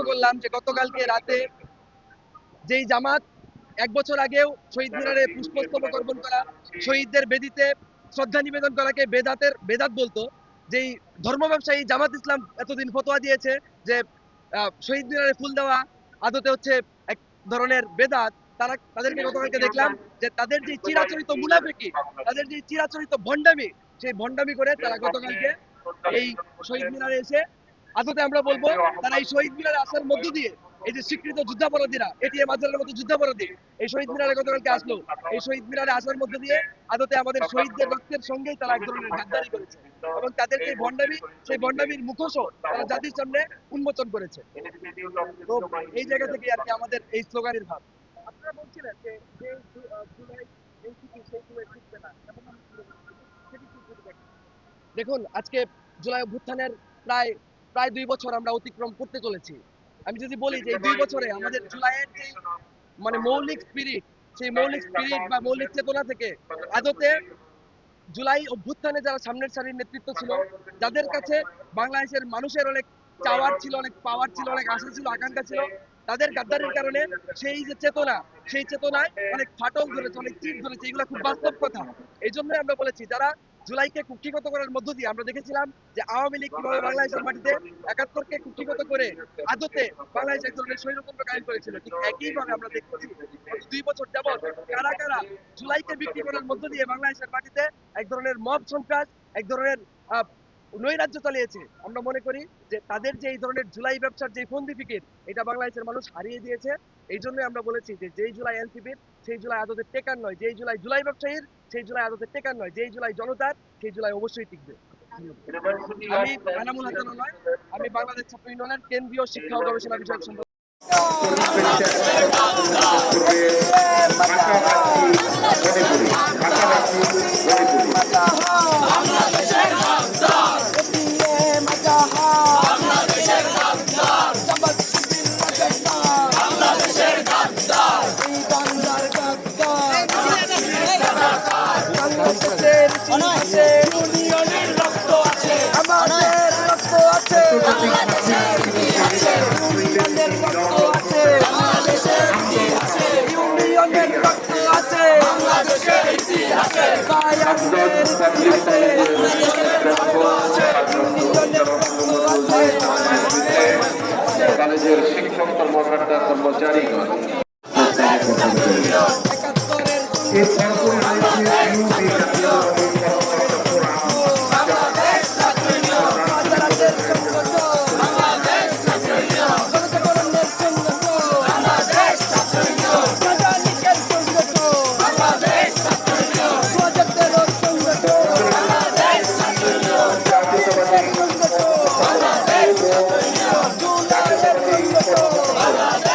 করলাম যে গতকালকে রাতে যেই জামাত এক বছর আগেও শহীদ মিনারে পুষ্পস্তবক অর্পণ করা, শহীদদের বেদিতে শ্রদ্ধা নিবেদন করাকে বেদাত বলতো, যেই ধর্ম ব্যবসায়ী জামাত ইসলাম এতদিন ফতোয়া দিয়েছে যে শহীদ মিনারে ফুল দেওয়া আদতে হচ্ছে এক ধরনের বেদাত, তাদেরকে গতকালকে দেখলাম যে তাদের যে চিরাচরিত মুনাফিকি, তাদের যে চিরাচরিত ভণ্ডামি, সেই ভণ্ডামি করে তারা গতকালকে এই শহীদ মিনারে এসে আদতে আমরা বলবো তারা এই শহীদ মিনারে আসার মধ্য দিয়ে এই যে স্বীকৃত যুদ্ধাপরাধীরা, এটিএম আজহারের মতো যুদ্ধাপরাধী এই শহীদ মিনারে গতকালকে আসলো, এই শহীদ মিনারে আসার মধ্য দিয়ে আদতে আমাদের শহীদদের রক্তের সঙ্গেই তারা এক ধরনের গাদ্দারি করেছে এবং তাদের যে ভণ্ডামি, সেই ভণ্ডামির মুখোশও তারা জাতির সামনে উন্মোচন করেছে। তো এই জায়গা থেকে আর কি আমাদের এই স্লোগানের ভাব। আপনারা বলছিলেন যে জুলাই এই স্থিতি সেই জুলাই টিকবে না, দেখুন আজকে জুলাই অভ্যুত্থানের প্রায় প্রায় 2 বছর আমরা অতিক্রম করতে চলেছি। আমি যদি বলি যে এই 2 বছরে আমাদের জুলাইয়ের যে মৌলিক স্পিরিট, সেই মৌলিক স্পিরিট বা মৌলিক চেতনা থেকে আদতে জুলাই অভ্যুত্থানে যারা সামনের সারির নেতৃত্ব ছিল, যাদের কাছে বাংলাদেশের মানুষের অনেক চাওয়ার ছিল, অনেক পাওয়ার ছিল, অনেক আশা ছিল, আকাঙ্ক্ষা ছিল, তাদের গাদ্দারির কারণে সেই যে চেতনা, সেই চেতনায় অনেক ফাটল ধরেছে, অনেক চিট ধরেছে, এগুলো খুব বাস্তব কথা। এই জন্যই আমরা বলেছি যারা জুলাইকে কুক্ষিগত করার মধ্য দিয়ে আমরা দেখেছিলাম যে আওয়ামী লীগ কিভাবে বাংলাদেশের মাটিতে ৭১কে কুক্ষিগত করে আদতে বাংলাদেশ এক ধরনের স্বৈরতন্ত্র কায়েম করেছিল, ঠিক একইভাবে আমরা দেখতেছি গত 2 বছর যাবৎ কারা কারা জুলাইকে বিক্রি করার মধ্য দিয়ে বাংলাদেশের মাটিতে এক ধরনের মব সন্ত্রাস, এক ধরনের নৈরাজ্য চালিয়েছে। আমরা মনে করি যে তাদের যে এই ধরনের জুলাই ব্যবসার যে ফন্দি ফিকির, এটা বাংলাদেশের মানুষ হারিয়ে দিয়েছে। এই জন্যই আমরা বলেছি যে যেই জুলাই এনসিপির সেই জুলাই আদতে টেকার নয়, যেই জুলাই ব্যবসায়ীর সেই জুলাই আদতে টেকার নয়, যেই জুলাই জনতার সেই জুলাই অবশ্যই টিকবে। আমি এনামুল হাসান নয়, আমি বাংলাদেশ ছাত্র ইউনিয়নের কেন্দ্রীয় শিক্ষা ও গবেষণা বিষয়ক সম্পাদক। কলেজের শিক্ষক কর্মকর্তা কর্মচারীগণ Bangladesh